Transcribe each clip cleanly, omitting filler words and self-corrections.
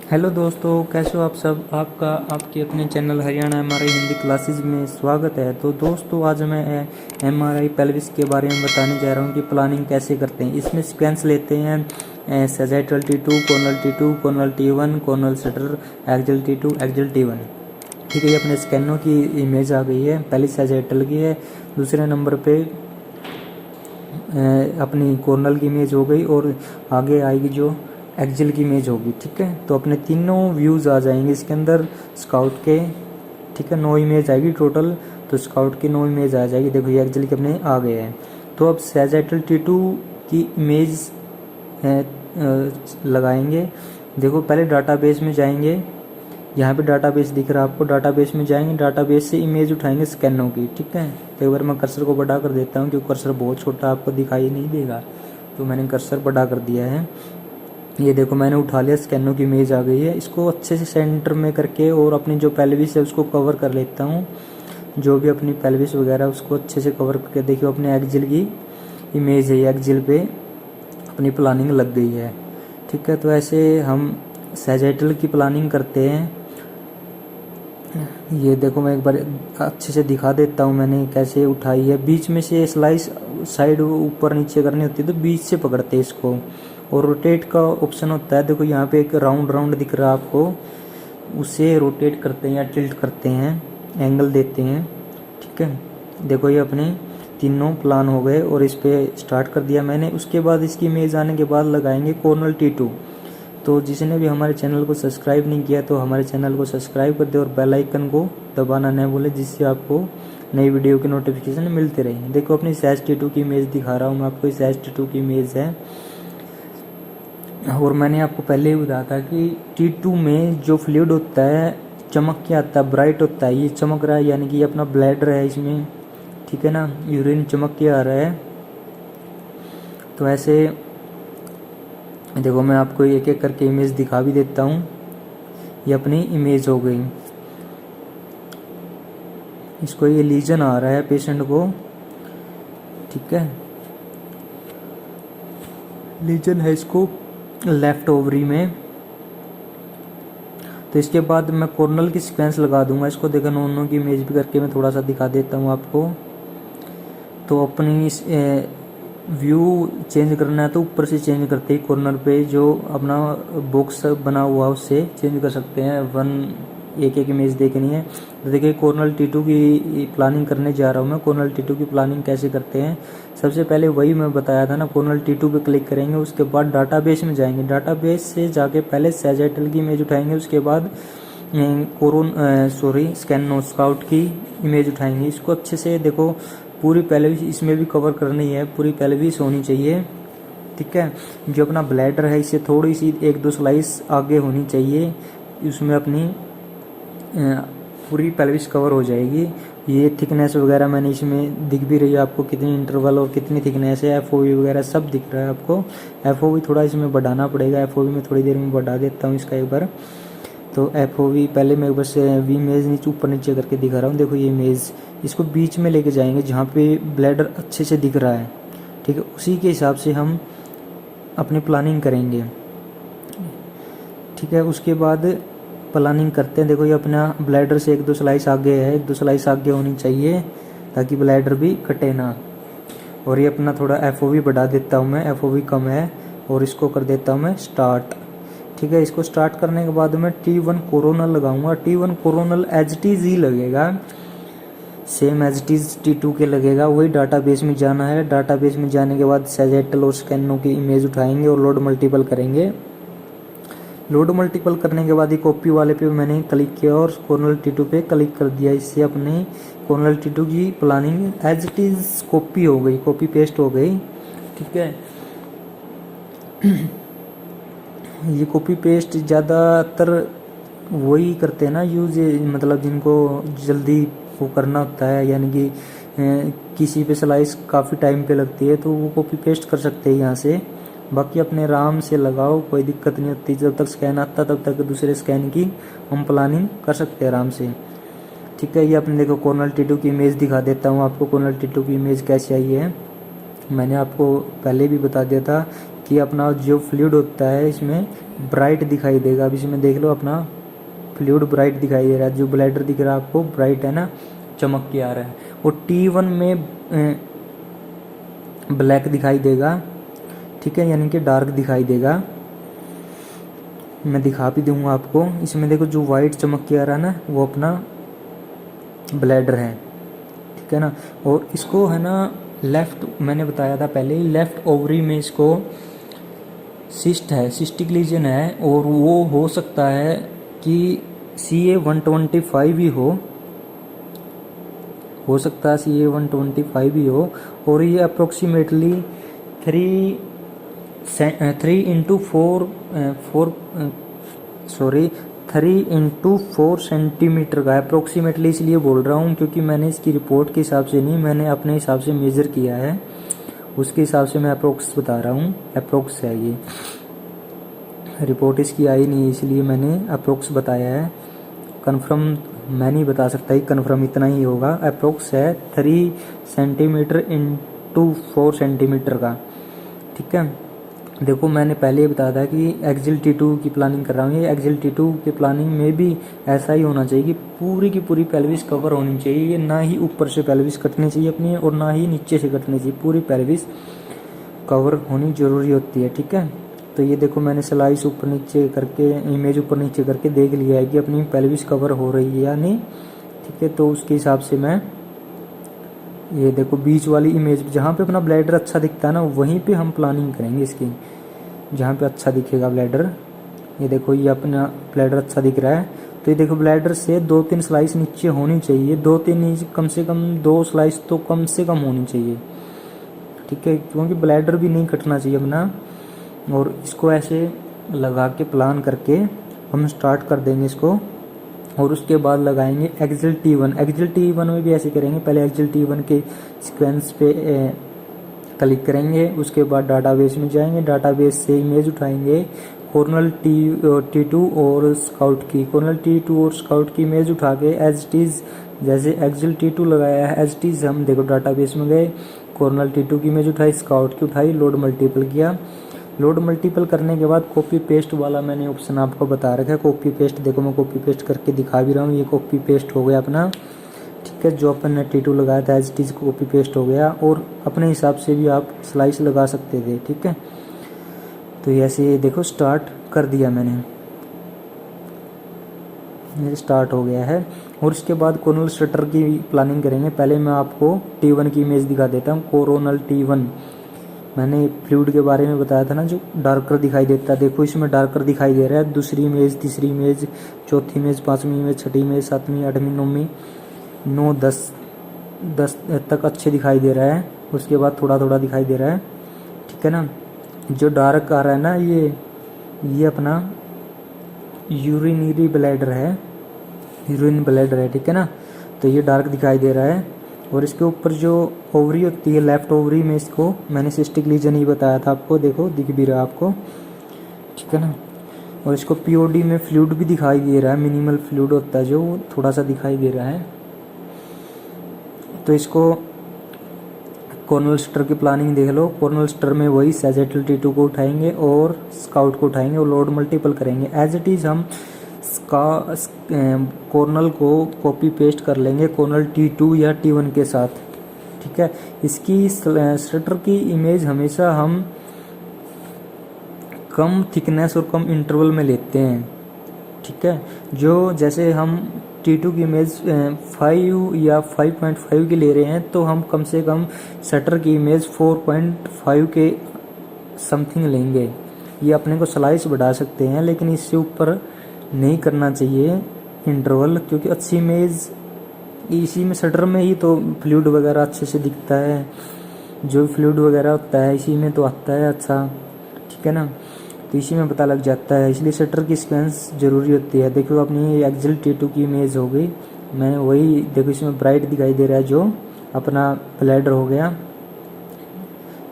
Hello दोस्तों, कैसे हो आप सब। आपका आपके अपने channel Haryana MRI Hindi classes में स्वागत है। तो दोस्तों, आज मैं एमआरआई पेल्विस के बारे में बताने जा रहा हूँ कि प्लानिंग कैसे करते हैं। इसमें सीक्वेंस लेते हैं sagittal T2, coronal T2, coronal T1, coronal shutter, axial T2, axial T1। ठीक है, ये अपने स्कैनों की इमेज आ गई है। पहली सैजिटल की है, दूसरे नंबर पे अपनी कॉर्नल की इमेज हो गई और आगे आएगी जो एक्सियल की इमेज होगी। ठीक है, तो अपने तीनों व्यूज़ आ जाएंगे इसके अंदर स्काउट के। ठीक है, 9 इमेज आएगी टोटल, तो स्काउट की 9 इमेज आ जाएगी। देखो ये एक्सियल के अपने आ गए हैं। तो अब सैजिटल T2 की इमेज लगाएंगे। देखो पहले डाटाबेस में जाएंगे, यहाँ पे डाटाबेस दिख रहा है आपको। डाटाबेस में जाएंगे, डाटाबेस से इमेज उठाएंगे स्कैनों की। ठीक है, तो एक बार मैं कर्सर को बड़ा कर देता हूँ क्योंकि कर्सर बहुत छोटा आपको दिखाई नहीं देगा, तो मैंने कर्सर बड़ा कर दिया है। ये देखो मैंने उठा लिया, स्कैनों की इमेज आ गई है। इसको अच्छे से सेंटर में करके और अपनी जो पेल्विस है उसको कवर कर लेता हूँ। जो भी अपनी पेल्विस वगैरह उसको अच्छे से कवर करके देखियो अपने एक्सियल की इमेज है, एक्सियल पे अपनी प्लानिंग लग गई है। ठीक है, तो ऐसे हम सैजिटल की प्लानिंग करते हैं। ये देखो मैं एक बार अच्छे से दिखा देता हूँ मैंने कैसे उठाई है। बीच में से स्लाइस साइड ऊपर नीचे करनी होती है तो बीच से पकड़ते हैं इसको, और रोटेट का ऑप्शन होता है। देखो यहाँ पे एक राउंड राउंड दिख रहा है आपको, उसे रोटेट करते हैं या टिल्ट करते हैं, एंगल देते हैं। ठीक है, देखो ये अपने तीनों प्लान हो गए और इस पे स्टार्ट कर दिया मैंने। उसके बाद इसकी इमेज आने के बाद लगाएंगे कॉर्नल T2। तो जिसने भी हमारे चैनल को सब्सक्राइब नहीं किया तो हमारे चैनल को सब्सक्राइब कर दे और बेल आइकन को दबाना न भूलें, जिससे आपको नई वीडियो की नोटिफिकेशन मिलती रहे। देखो अपनी सैज T2 की इमेज दिखा रहा हूँ मैं आपको। सैज T2 की इमेज है, और मैंने आपको पहले ही बताया था कि T2 में जो फ्लूइड होता है चमक के आता है, ब्राइट होता है। ये चमक रहा है यानी कि अपना ब्लैडर है इसमें। ठीक है ना, यूरिन चमक के आ रहा है। तो ऐसे देखो मैं आपको एक एक करके इमेज दिखा भी देता हूँ। ये अपनी इमेज हो गई। इसको ये लीजन आ रहा है पेशेंट को। ठीक है, लीजन है इसको लेफ्ट ओवरी में। तो इसके बाद मैं कॉर्नल की सीक्वेंस लगा दूंगा इसको। देखो दोनों की इमेज भी करके मैं थोड़ा सा दिखा देता हूँ आपको। तो अपनी इस व्यू चेंज करना है तो ऊपर से चेंज करते ही कॉर्नर पे जो अपना बॉक्स बना हुआ उससे चेंज कर सकते हैं। एक एक इमेज देखनी है। तो देखिए कॉर्नल T2 की प्लानिंग करने जा रहा हूँ मैं। कॉर्नल T2 की प्लानिंग कैसे करते हैं, सबसे पहले वही मैं बताया था ना, कॉर्नल T2 पे क्लिक करेंगे। उसके बाद डाटाबेस में जाएंगे, डाटाबेस से जाके पहले सैजिटल की इमेज उठाएंगे। उसके बाद स्कैनो स्काउट की इमेज उठाएंगे। इसको अच्छे से देखो, पूरी पेल्विस इसमें भी कवर करनी है, पूरी पेल्विस होनी चाहिए। ठीक है, जो अपना ब्लैडर है इससे थोड़ी सी 1-2 स्लाइस आगे होनी चाहिए, उसमें अपनी पूरी पेल्विस कवर हो जाएगी। ये थिकनेस वगैरह मैंने इसमें दिख भी रही है आपको, कितनी इंटरवल और कितनी थिकनेस है। FOV वगैरह सब दिख रहा है आपको। FOV थोड़ा इसमें बढ़ाना पड़ेगा। FOV में थोड़ी देर में बढ़ा देता हूँ इसका एक बार। तो FOV पहले मैं बस वी इमेज नीचे ऊपर नीचे करके दिखा रहा हूँ। देखो ये इमेज, इसको बीच में लेके जाएंगे जहाँ पे ब्लैडर अच्छे से दिख रहा है। ठीक है, उसी के हिसाब से हम अपनी प्लानिंग करेंगे। ठीक है, उसके बाद प्लानिंग करते हैं। देखो ये अपना ब्लैडर से 1-2 स्लाइस आगे है, 1-2 स्लाइस आगे होनी चाहिए ताकि ब्लैडर भी कटे ना। और ये अपना थोड़ा FOV बढ़ा देता हूँ मैं, FOV कम है, और इसको कर देता हूँ मैं स्टार्ट। ठीक है, इसको स्टार्ट करने के बाद मैं T1 कोरोनल लगाऊंगा। T1 coronal as it is ही लगेगा, same as it is T2 के लगेगा। वही डाटाबेस में जाना है। डाटाबेस में जाने के बाद सैजिटल और स्कैनो की इमेज उठाएंगे और लोड मल्टीपल करेंगे। लोड मल्टीपल करने के बाद ये कॉपी वाले पे मैंने क्लिक किया और कॉर्नल T2 पे क्लिक कर दिया। इससे अपने कॉर्नल T2 की planning as it is copy हो गई, कॉपी पेस्ट हो गई। ठीक है, ये कॉपी पेस्ट ज़्यादातर वही करते हैं ना यूज, मतलब जिनको जल्दी वो करना होता है, यानी कि किसी पे स्लाइस काफ़ी टाइम पे लगती है तो वो कॉपी पेस्ट कर सकते हैं यहाँ से। बाकी अपने आराम से लगाओ, कोई दिक्कत नहीं होती। जब तक स्कैन आता तब तक दूसरे स्कैन की हम प्लानिंग कर सकते हैं आराम से। ठीक है, ये अपने देखो कॉर्नल T2 की इमेज दिखा देता हूँ आपको। कॉर्नल T2 की इमेज कैसे आई है मैंने आपको पहले भी बता दिया था कि अपना जो फ्लूइड होता है इसमें ब्राइट दिखाई देगा। अब इसमें देख लो अपना फ्लूइड ब्राइट दिखाई दे रहा है, जो ब्लैडर दिख रहा है आपको ब्राइट है ना, चमक के आ रहा है। और T1 में ब्लैक दिखाई देगा, ठीक है, यानी कि डार्क दिखाई देगा। मैं दिखा भी दूंगा आपको। इसमें देखो जो वाइट चमक के आ रहा है ना, वो अपना ब्लैडर है, ठीक है ना। और इसको है ना लेफ्ट, मैंने बताया था पहले ही, लेफ्ट ओवरी में इसको सिस्ट है, सिस्टिक लीजन है, और वो हो सकता है कि CA-125 ही हो सकता है CA-125 ही हो। और ये अप्रोक्सीमेटली 3x4 सेंटीमीटर का अप्रोक्सीमेटली इसलिए बोल रहा हूँ क्योंकि मैंने इसकी रिपोर्ट के हिसाब से नहीं, मैंने अपने हिसाब से मेज़र किया है, उसके हिसाब से मैं अप्रोक्स बता रहा हूँ। अप्रोक्स है ये, रिपोर्ट इसकी आई नहीं इसलिए मैंने अप्रोक्स बताया है। कन्फर्म मैं नहीं बता सकता ही, कन्फर्म इतना ही होगा। अप्रोक्स है 3 सेंटीमीटर इंटू 4 सेंटीमीटर का, ठीक है। देखो मैंने पहले ही बताया था कि एक्सियल T2 की प्लानिंग कर रहा हूँ। ये एक्सियल T2 की प्लानिंग में भी ऐसा ही होना चाहिए कि पूरी की पूरी पेल्विस कवर होनी चाहिए, ना ही ऊपर से पेल्विस कटनी चाहिए अपनी और ना ही नीचे से कटनी चाहिए, पूरी पेल्विस कवर होनी जरूरी होती है, ठीक है। तो ये देखो मैंने स्लाइस ऊपर नीचे करके, इमेज ऊपर नीचे करके देख लिया है कि अपनी पेल्विस कवर हो रही है या नहीं, ठीक है। तो उसके हिसाब से मैं ये देखो बीच वाली इमेज जहाँ पे अपना ब्लैडर अच्छा दिखता है ना, वहीं पे हम प्लानिंग करेंगे इसकी, जहाँ पे अच्छा दिखेगा ब्लैडर। ये देखो ये अपना ब्लैडर अच्छा दिख रहा है, तो ये देखो ब्लैडर से 2-3 स्लाइस नीचे होनी चाहिए, 2-3 कम से कम 2 स्लाइस तो कम से कम होनी चाहिए, ठीक है, क्योंकि ब्लैडर भी नहीं कटना चाहिए अपना। और इसको ऐसे लगा के प्लान करके हम स्टार्ट कर देंगे इसको, और उसके बाद लगाएंगे एक्सियल T1। एक्सियल T1 में भी ऐसे करेंगे, पहले एक्सियल T1 के सीक्वेंस पे क्लिक करेंगे, उसके बाद डाटाबेस में जाएंगे, डाटाबेस से इमेज उठाएंगे कॉर्नल T2 और स्काउट की, कॉर्नल T2 और स्काउट की इमेज उठा के एज इट इज़, जैसे एक्सियल T2 लगाया है एज इट इज़, हम देखो डाटाबेस में गए, कॉर्नल T2 की इमेज उठाई, स्काउट की उठाई, लोड मल्टीपल किया। लोड मल्टीपल करने के बाद कॉपी पेस्ट वाला मैंने ऑप्शन आपको बता रखा है, कॉपी पेस्ट। देखो मैं कॉपी पेस्ट करके दिखा भी रहा हूँ, ये कॉपी पेस्ट हो गया अपना, ठीक है। जो अपन ने T2 लगाया था as it is copy paste हो गया, और अपने हिसाब से भी आप स्लाइस लगा सकते थे, ठीक है। तो ऐसे देखो स्टार्ट कर दिया मैंने, ये स्टार्ट हो गया है। और इसके बाद कोरोनल स्ट्रटर की प्लानिंग करेंगे। पहले मैं आपको T1 की इमेज दिखा देता हूँ, कोरोनल T1। मैंने फ्लूइड के बारे में बताया था ना, जो डार्कर दिखाई देता है, देखो इसमें डार्कर दिखाई दे रहा है। दूसरी इमेज, तीसरी इमेज, चौथी इमेज, पांचवी इमेज, छठी इमेज, सातवीं, आठवीं, नौवीं, 9, 10 तक अच्छे दिखाई दे रहा है। उसके बाद थोड़ा थोड़ा दिखाई दे रहा है, ठीक है ना। जो डार्क आ रहा है ना, ये अपना यूरिनरी ब्लैडर है, यूरिन ब्लैडर है, ठीक है ना। तो ये डार्क दिखाई दे रहा है। और इसके ऊपर जो ओवरी होती है, लेफ्ट ओवरी में, इसको मैंने सिस्टिक लीजन ही बताया था आपको, देखो दिख भी रहा है आपको, ठीक है ना। और इसको POD में फ्लूइड भी दिखाई दे रहा है, मिनिमल फ्लूइड होता है जो, थोड़ा सा दिखाई दे रहा है। तो इसको कॉर्नल स्टर की प्लानिंग देख लो। कॉर्नल स्टर में वही सैजेटल T2 को उठाएंगे और स्काउट को उठाएंगे और लोड मल्टीपल करेंगे। एज इट इज़ हम कॉर्नल को कॉपी पेस्ट कर लेंगे कॉर्नल T2 या T1 के साथ, ठीक है। इसकी स्टर की इमेज हमेशा हम कम थिकनेस और कम इंटरवल में लेते हैं, ठीक है। जो जैसे हम T2 की इमेज 5 या 5.5 की ले रहे हैं, तो हम कम से कम शटर की इमेज 4.5 के समथिंग लेंगे। ये अपने को स्लाइस बढ़ा सकते हैं, लेकिन इससे ऊपर नहीं करना चाहिए इंटरवल, क्योंकि अच्छी इमेज इसी में, शटर में ही तो फ्लूइड वगैरह अच्छे से दिखता है, जो फ्लूइड वगैरह होता है इसी में तो आता है अच्छा, ठीक है ना। तो इसी में पता लग जाता है, इसलिए शटर की सीक्वेंस ज़रूरी होती है। देखो अपनी एक्सियल T2 की इमेज हो गई, मैंने वही देखो इसमें ब्राइट दिखाई दे रहा है, जो अपना ब्लैडर हो गया,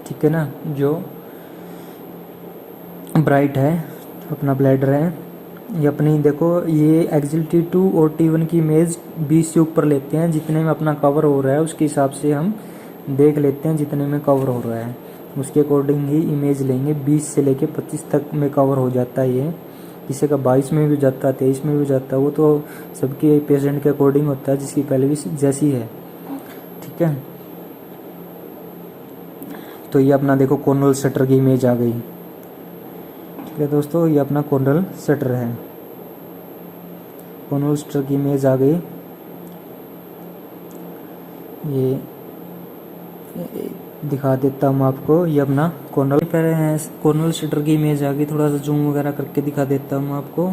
ठीक है ना। जो ब्राइट है अपना ब्लैडर है। ये अपनी देखो, ये एक्सियल T2 और T1 की इमेज 20 से ऊपर लेते हैं, जितने में अपना कवर हो रहा है उसके हिसाब से हम देख लेते हैं जितने में कवर हो रहा है। उसके अकॉर्डिंग ही इमेज लेंगे। 20 से लेके 25 तक में कवर हो जाता है ये, किसी का 22 में भी जाता है, 23 में भी जाता है, वो तो सबके पेशेंट के अकॉर्डिंग होता है, जिसकी पेल्विस जैसी है। ठीक है, तो ये अपना देखो कॉर्नल शटर की इमेज आ गई। ठीक है दोस्तों, ये अपना कॉर्नल शटर है, कॉर्नल शटर की इमेज आ गई। ये दिखा देता हूँ आपको, ये अपना कॉर्नल शटर की इमेज आ गई। थोड़ा सा जूम वगैरह करके दिखा देता हूँ आपको।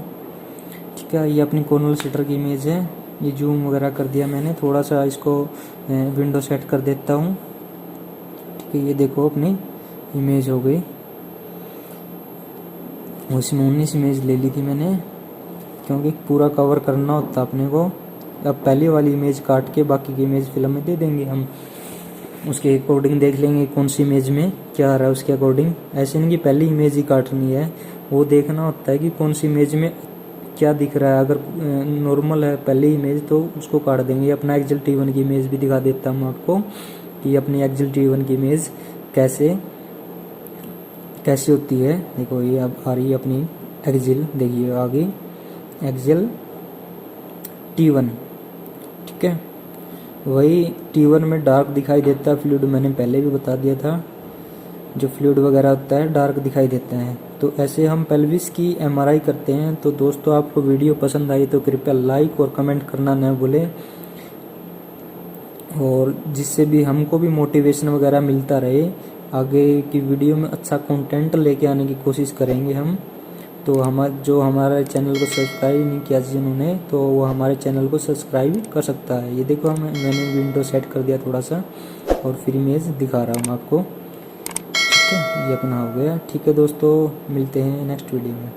ठीक है, ये अपनी कॉर्नल शटर की इमेज है, ये जूम वगैरह कर दिया मैंने। थोड़ा सा इसको विंडो सेट कर देता हूँ। ठीक है, ये देखो अपनी इमेज हो गई। उसमें 19 इमेज ले ली थी मैंने, क्योंकि पूरा कवर करना होता अपने को। अब पहली वाली इमेज काट के बाकी की इमेज फिल्म में दे देंगे हम, उसके अकॉर्डिंग देख लेंगे कौन सी इमेज में क्या आ रहा है उसके अकॉर्डिंग। ऐसे नहीं कि पहली इमेज ही काटनी है, वो देखना होता है कि कौन सी इमेज में क्या दिख रहा है। अगर नॉर्मल है पहली इमेज तो उसको काट देंगे। अपना एक्सेल T1 की इमेज भी दिखा देता हूँ आपको कि अपनी एक्सेल T1 की इमेज कैसे होती है। देखो ये अब आ रही है अपनी एक्सेल, देखिए आ गई एक्सेल T1। ठीक है, वही T1 में डार्क दिखाई देता है फ्लूइड, मैंने पहले भी बता दिया था, जो फ्लूइड वगैरह होता है डार्क दिखाई देता है। तो ऐसे हम पेल्विस की MRI करते हैं। तो दोस्तों आपको वीडियो पसंद आई तो कृपया लाइक और कमेंट करना न भूलें, और जिससे भी हमको भी मोटिवेशन वगैरह मिलता रहे। आगे की वीडियो में अच्छा कंटेंट लेके आने की कोशिश करेंगे हम। तो हमारे चैनल को सब्सक्राइब नहीं किया जिन्होंने, तो वो हमारे चैनल को सब्सक्राइब कर सकता है। ये देखो मैंने विंडो सेट कर दिया थोड़ा सा, और फिर इमेज दिखा रहा हूँ आपको। ठीक है, ये अपना हो गया। ठीक है दोस्तों, मिलते हैं नेक्स्ट वीडियो में।